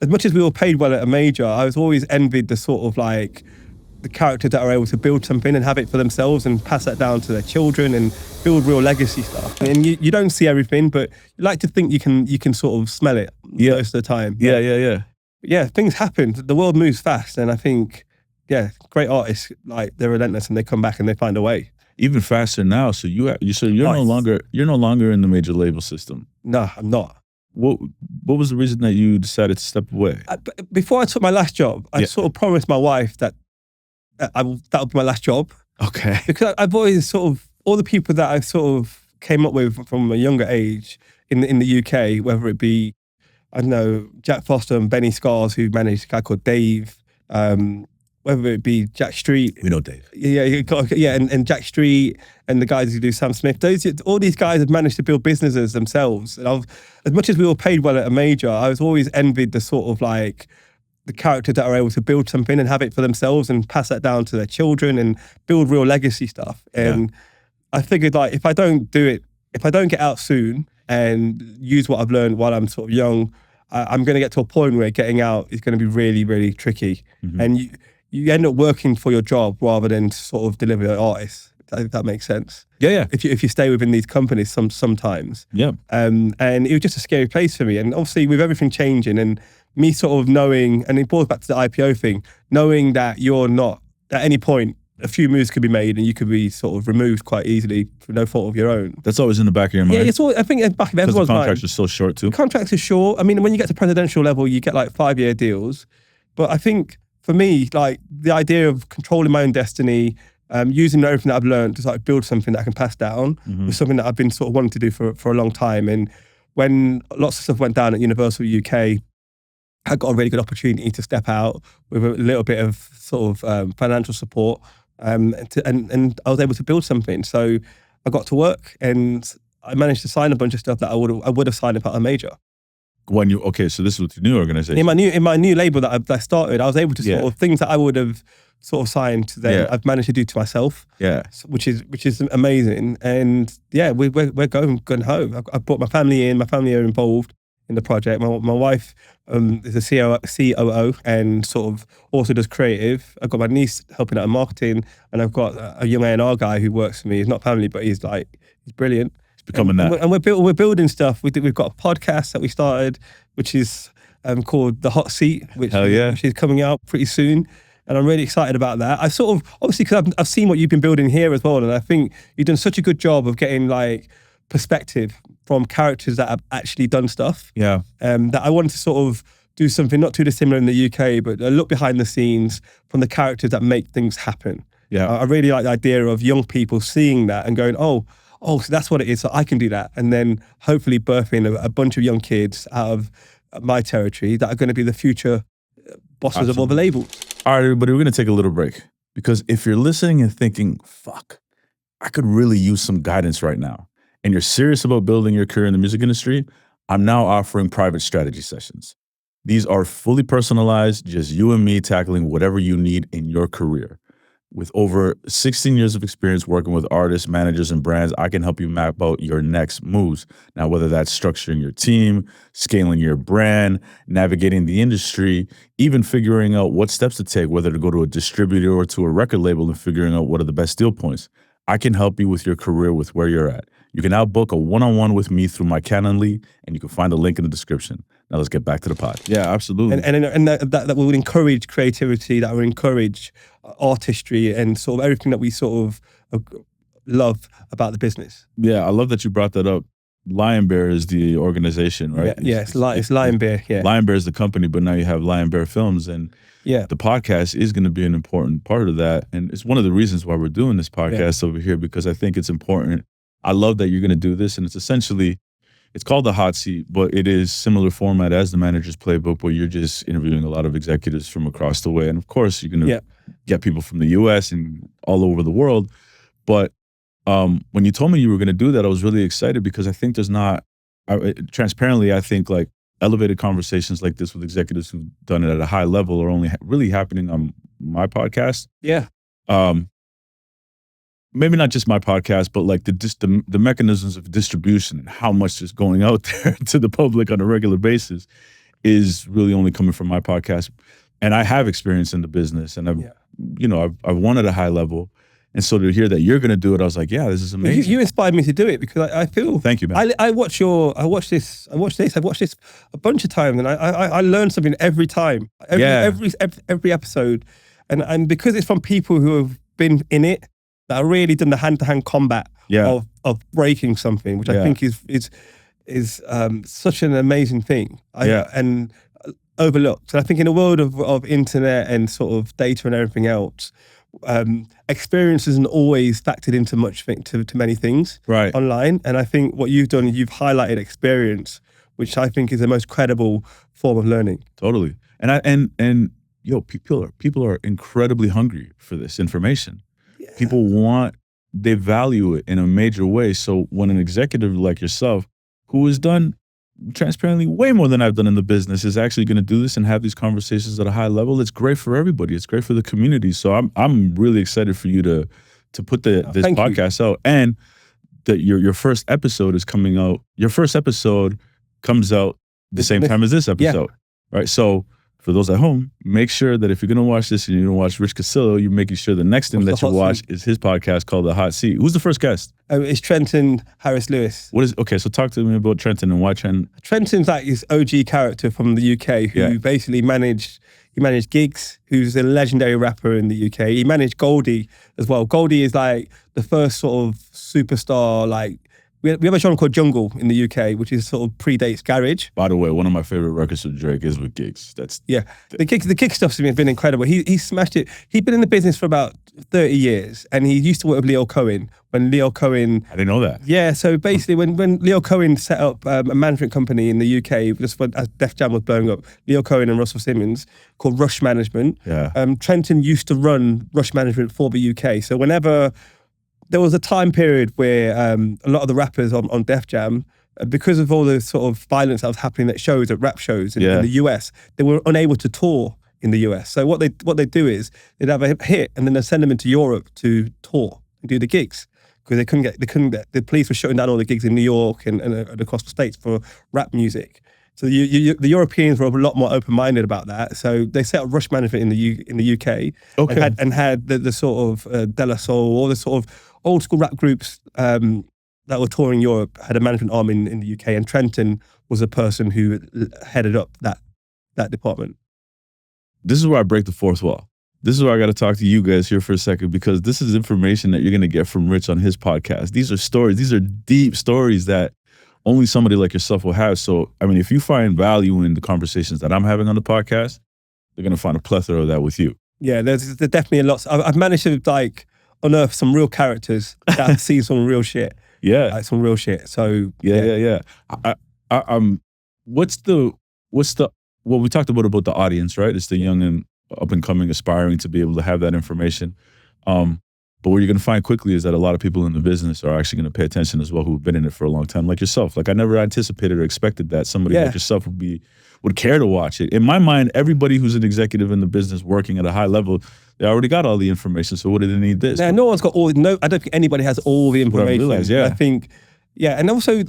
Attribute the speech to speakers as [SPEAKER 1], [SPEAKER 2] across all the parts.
[SPEAKER 1] as much as we were paid well at a major, I was always envied the sort of like the characters that are able to build something and have it for themselves and pass that down to their children and build real legacy stuff. And you don't see everything, but you like to think you can sort of smell it most of the time. Yeah, things happen. The world moves fast, and I think, great artists, like, they're relentless and they come back and they find a way.
[SPEAKER 2] Even faster now. So you're no longer in the major label system.
[SPEAKER 1] No, I'm not.
[SPEAKER 2] What was the reason that you decided to step away?
[SPEAKER 1] Before I took my last job, I sort of promised my wife that that would be my last job.
[SPEAKER 2] Okay.
[SPEAKER 1] Because I've always sort of, all the people that I sort of came up with from a younger age in the UK, whether it be, I don't know, Jack Foster and Benny Scars, who managed a guy called Dave, whether it be Jack Street.
[SPEAKER 2] We know Dave.
[SPEAKER 1] And Jack Street and the guys who do Sam Smith. All these guys have managed to build businesses themselves. And as much as we were paid well at a major, I was always envied the sort of like the characters that are able to build something and have it for themselves and pass that down to their children and build real legacy stuff. And I figured, like, if I don't get out soon and use what I've learned while I'm sort of young, I'm going to get to a point where getting out is going to be really, really tricky. Mm-hmm. And you end up working for your job rather than sort of deliver your artists. If that makes sense.
[SPEAKER 2] Yeah.
[SPEAKER 1] If you stay within these companies sometimes.
[SPEAKER 2] Yeah.
[SPEAKER 1] And it was just a scary place for me. And obviously with everything changing and me sort of knowing, and it boils back to the IPO thing, knowing that you're not, at any point, a few moves could be made and you could be sort of removed quite easily for no fault of your own.
[SPEAKER 2] That's always in the back of your mind.
[SPEAKER 1] Yeah, it's all, I think in the back of everyone's mind.
[SPEAKER 2] Because the contracts are so short too.
[SPEAKER 1] Contracts are short. I mean, when you get to presidential level, you get like 5-year deals. But I think for me, like the idea of controlling my own destiny, using everything that I've learned to like build something that I can pass down was something that I've been sort of wanting to do for a long time. And when lots of stuff went down at Universal UK, I got a really good opportunity to step out with a little bit of sort of financial support, and I was able to build something. So I got to work and I managed to sign a bunch of stuff that I would have signed about a major.
[SPEAKER 2] So this is with your new organization.
[SPEAKER 1] In my new label that I started, I was able to sort of things that I would have sort of signed to them. I've managed to do to myself. Yeah, which is amazing. And we're going home. I brought my family in. My family are involved in the project. My wife is a COO and sort of also does creative. I've got my niece helping out in marketing, and I've got a young A&R guy who works for me. He's not family, but he's brilliant. He's
[SPEAKER 2] becoming that.
[SPEAKER 1] And we're building stuff. We've got a podcast that we started, which is called The Hot Seat, which is coming out pretty soon. And I'm really excited about that. I sort of, obviously, because I've seen what you've been building here as well, and I think you've done such a good job of getting like perspective from characters that have actually done stuff. Yeah. That I wanted to sort of do something not too dissimilar in the UK, but a look behind the scenes from the characters that make things happen. Yeah. I really like the idea of young people seeing that and going, oh, so that's what it is, so I can do that. And then hopefully birthing a bunch of young kids out of my territory that are going to be the future bosses of all the labels.
[SPEAKER 2] All right, everybody, we're going to take a little break. Because if you're listening and thinking, fuck, I could really use some guidance right now, and you're serious about building your career in the music industry, I'm now offering private strategy sessions. These are fully personalized, just you and me tackling whatever you need in your career. With over 16 years of experience working with artists, managers, and brands, I can help you map out your next moves. Now, whether that's structuring your team, scaling your brand, navigating the industry, even figuring out what steps to take, whether to go to a distributor or to a record label and figuring out what are the best deal points, I can help you with your career with where you're at. You can now book a one-on-one with me through my Calendly, and you can find the link in the description. Now let's get back to the pod. Yeah, absolutely.
[SPEAKER 1] And that will encourage creativity, that will encourage artistry and sort of everything that we sort of love about the business.
[SPEAKER 2] Yeah, I love that you brought that up. Lion Bear is the organization, right?
[SPEAKER 1] Yeah, it's Lion Bear. Yeah,
[SPEAKER 2] Lion Bear is the company, but now you have Lion Bear Films, and the podcast is going to be an important part of that. And it's one of the reasons why we're doing this podcast over here, because I think it's important. I love that you're going to do this, and it's essentially, it's called The Hot Seat, but it is similar format as the Manager's Playbook, where you're just interviewing a lot of executives from across the way. And of course, you're going to get people from the US and all over the world. But when you told me you were going to do that, I was really excited, because I think there's not, transparently, I think like elevated conversations like this with executives who've done it at a high level are only really happening on my podcast.
[SPEAKER 1] Yeah.
[SPEAKER 2] Maybe not just my podcast, but like the mechanisms of distribution and how much is going out there to the public on a regular basis is really only coming from my podcast. And I have experience in the business, and I've won at a high level. And so to hear that you're going to do it, I was like, yeah, this is amazing.
[SPEAKER 1] You inspired me to do it because I feel.
[SPEAKER 2] Thank you, man.
[SPEAKER 1] I watched this a bunch of times, and I learned something every time, every episode, and because it's from people who have been in it, that are really done the hand-to-hand combat of breaking something, which I think is such an amazing thing. And overlooked. And I think in a world of internet and sort of data and everything else, experience isn't always factored into to many things online. And I think what you've done, you've highlighted experience, which I think is the most credible form of learning.
[SPEAKER 2] Totally. And people are incredibly hungry for this information. Yeah. People they value it in a major way. So when an executive like yourself, who has done transparently way more than I've done in the business, is actually going to do this and have these conversations at a high level, it's great for everybody. It's great for the community. So I'm really excited for you to put this podcast out, and that your first episode is coming out. Your first episode comes out the same time as this episode, right? So for those at home, make sure that if you're going to watch this and you're going to watch Rich Castillo, you're making sure the next thing that you watch is his podcast called The Hot Seat. Who's the first guest?
[SPEAKER 1] It's Trenton Harris Lewis.
[SPEAKER 2] So talk to me about Trenton and why Trenton.
[SPEAKER 1] Trenton's like his OG character from the UK who basically managed Gigs, who's a legendary rapper in the UK. He managed Goldie as well. Goldie is like the first sort of superstar, like, we have a genre called Jungle in the UK, which is sort of predates Garage.
[SPEAKER 2] By the way, one of my favorite records with Drake is with Gigs.
[SPEAKER 1] The Gig stuff's been incredible. He smashed it. He'd been in the business for about 30 years, and he used to work with Leo Cohen. When Leo Cohen,
[SPEAKER 2] I didn't know that.
[SPEAKER 1] Yeah, so basically, when Leo Cohen set up a management company in the UK, just as Def Jam was blowing up, Leo Cohen and Russell Simmons, called Rush Management.
[SPEAKER 2] Yeah.
[SPEAKER 1] Trenton used to run Rush Management for the UK. So whenever there was a time period where a lot of the rappers on Def Jam, because of all the sort of violence that was happening at shows, at rap shows in the US, they were unable to tour in the US. So what they do is they'd have a hit and then they'd send them into Europe to tour and do the gigs, because they couldn't get the police were shutting down all the gigs in New York and across the States for rap music. So the Europeans were a lot more open-minded about that. So they set up Rush Management in the UK, and had the sort of De La Soul, all the sort of old school rap groups that were touring Europe had a management arm in the UK, and Trenton was a person who headed up that department.
[SPEAKER 2] This is where I break the fourth wall. This is where I got to talk to you guys here for a second, because this is information that you're going to get from Rich on his podcast. These are stories. These are deep stories that only somebody like yourself will have. So, I mean, if you find value in the conversations that I'm having on the podcast, they're going to find a plethora of that with you.
[SPEAKER 1] Yeah, there's definitely a lot. I've managed to unearth some real characters that see some real shit.
[SPEAKER 2] Yeah.
[SPEAKER 1] Like some real shit. So
[SPEAKER 2] yeah. Well, we talked about the audience, right? It's the young and up and coming, aspiring to be able to have that information. But what you're going to find quickly is that a lot of people in the business are actually going to pay attention as well, who've been in it for a long time, like yourself. Like, I never anticipated or expected that somebody like yourself would care to watch it. In my mind, everybody who's an executive in the business working at a high level, they already got all the information. So what do they need this?
[SPEAKER 1] Yeah, no one's got all. No, I don't think anybody has all the information. I think, and also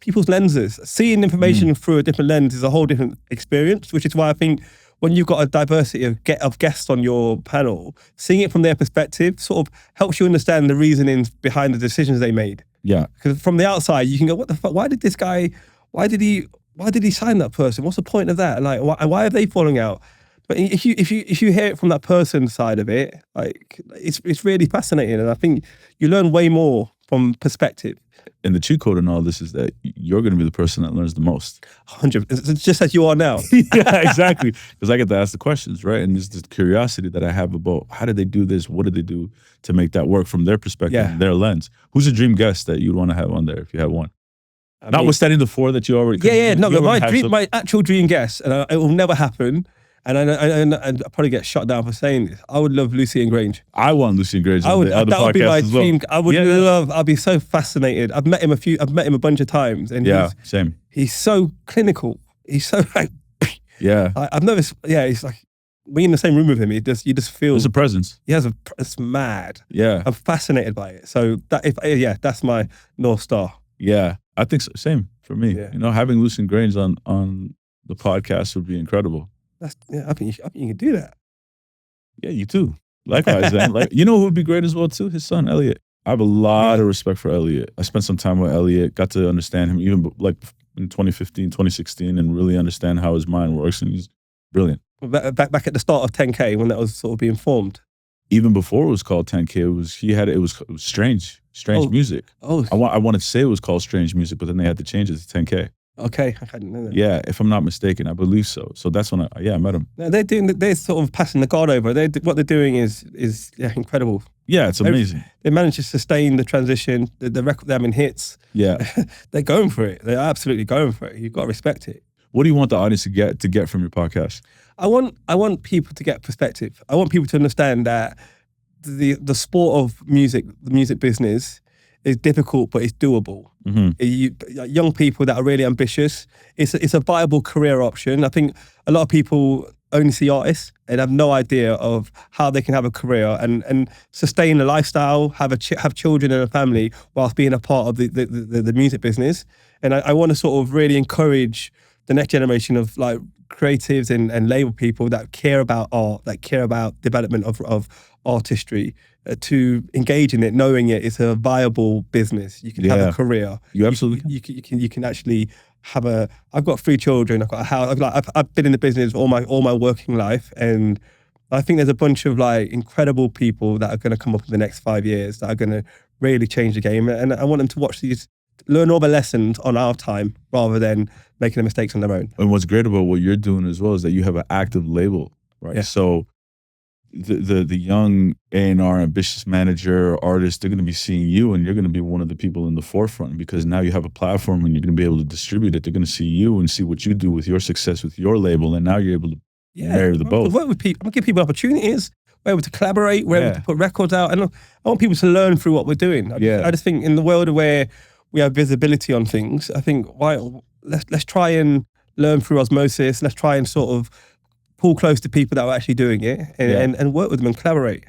[SPEAKER 1] people's lenses. Seeing information through a different lens is a whole different experience, which is why I think when you've got a diversity of guests on your panel, seeing it from their perspective sort of helps you understand the reasonings behind the decisions they made. Yeah. Because from the outside, you can go, what the fuck? Why did he sign that person? What's the point of that? And like, why are they falling out? But if you hear it from that person's side of it, like, it's really fascinating, and I think you learn way more from perspective.
[SPEAKER 2] And the cheat code in all this is that you're going to be the person that learns the most.
[SPEAKER 1] 100%. It's just as you are now.
[SPEAKER 2] Yeah, exactly. Because I get to ask the questions, right? And there's this curiosity that I have about how did they do this? What did they do to make that work from their perspective and their lens? Who's a dream guest that you'd want to have on there if you had one? Notwithstanding the four that you already...
[SPEAKER 1] No, but my actual dream guest, and it will never happen, and I'll probably get shot down for saying this, I would love Lucy and Grange.
[SPEAKER 2] I want Lucy and Grange on the podcast as well. That would be my dream.
[SPEAKER 1] I would love, I'd be so fascinated. I've met him a bunch of times, and
[SPEAKER 2] same.
[SPEAKER 1] He's so clinical. He's so like... I've never... he's like... Being in the same room with him, you just feel...
[SPEAKER 2] There's a presence.
[SPEAKER 1] He has it's mad.
[SPEAKER 2] Yeah.
[SPEAKER 1] I'm fascinated by it. So that's my North Star.
[SPEAKER 2] Yeah. I think so. Same for me. Yeah. You know, having Lucy and Grange on the podcast would be incredible.
[SPEAKER 1] I think you can do that.
[SPEAKER 2] Yeah, you too. Likewise, man. Like, you know who would be great as well too? His son, Elliot. I have a lot of respect for Elliot. I spent some time with Elliot, got to understand him even like in 2015, 2016, and really understand how his mind works, and he's brilliant.
[SPEAKER 1] Back at the start of 10K, when that was sort of being formed.
[SPEAKER 2] Even before it was called 10K, it was strange music.
[SPEAKER 1] Oh,
[SPEAKER 2] I wanted to say it was called Strange Music, but then they had to change it to 10K.
[SPEAKER 1] Okay, I didn't know that.
[SPEAKER 2] Yeah, if I'm not mistaken, I believe so. So that's when I met him.
[SPEAKER 1] No, they're sort of passing the guard over. What they're doing is incredible.
[SPEAKER 2] Yeah, it's amazing.
[SPEAKER 1] They managed to sustain the transition. The record they're having hits.
[SPEAKER 2] Yeah,
[SPEAKER 1] they're going for it. They're absolutely going for it. You've got to respect it.
[SPEAKER 2] What do you want the audience to get from your podcast?
[SPEAKER 1] I want people to get perspective. I want people to understand that the sport of music, the music business, is difficult, but it's doable. Young people that are really ambitious, it's a viable career option. I think a lot of people only see artists and have no idea of how they can have a career and sustain a lifestyle, have children and a family whilst being a part of the music business. And I want to sort of really encourage the next generation of like creatives and label people that care about art, that care about development of artistry, to engage in it, knowing it's a viable business. You can have a career.
[SPEAKER 2] You absolutely
[SPEAKER 1] you can actually have a. I've got 3 children. I've got a house. I've been in the business all my working life, and I think there's a bunch of like incredible people that are going to come up in the next 5 years that are going to really change the game. And I want them to watch these, learn all the lessons on our time rather than making the mistakes on their own.
[SPEAKER 2] And what's great about what you're doing as well is that you have an active label, right?
[SPEAKER 1] Yeah.
[SPEAKER 2] So the young A&R ambitious manager or artist, they're going to be seeing you, and you're going to be one of the people in the forefront, because now you have a platform and you're going to be able to distribute it. They're going to see you and see what you do with your success with your label, and now you're able to marry the both.
[SPEAKER 1] Work with people. I'm going to give people opportunities. We're able to collaborate. We're able to put records out, and I want people to learn through what we're doing. I just think in the world where we have visibility on things, I think let's try and learn through osmosis. Let's try and sort of pull close to people that are actually doing it and work with them and collaborate.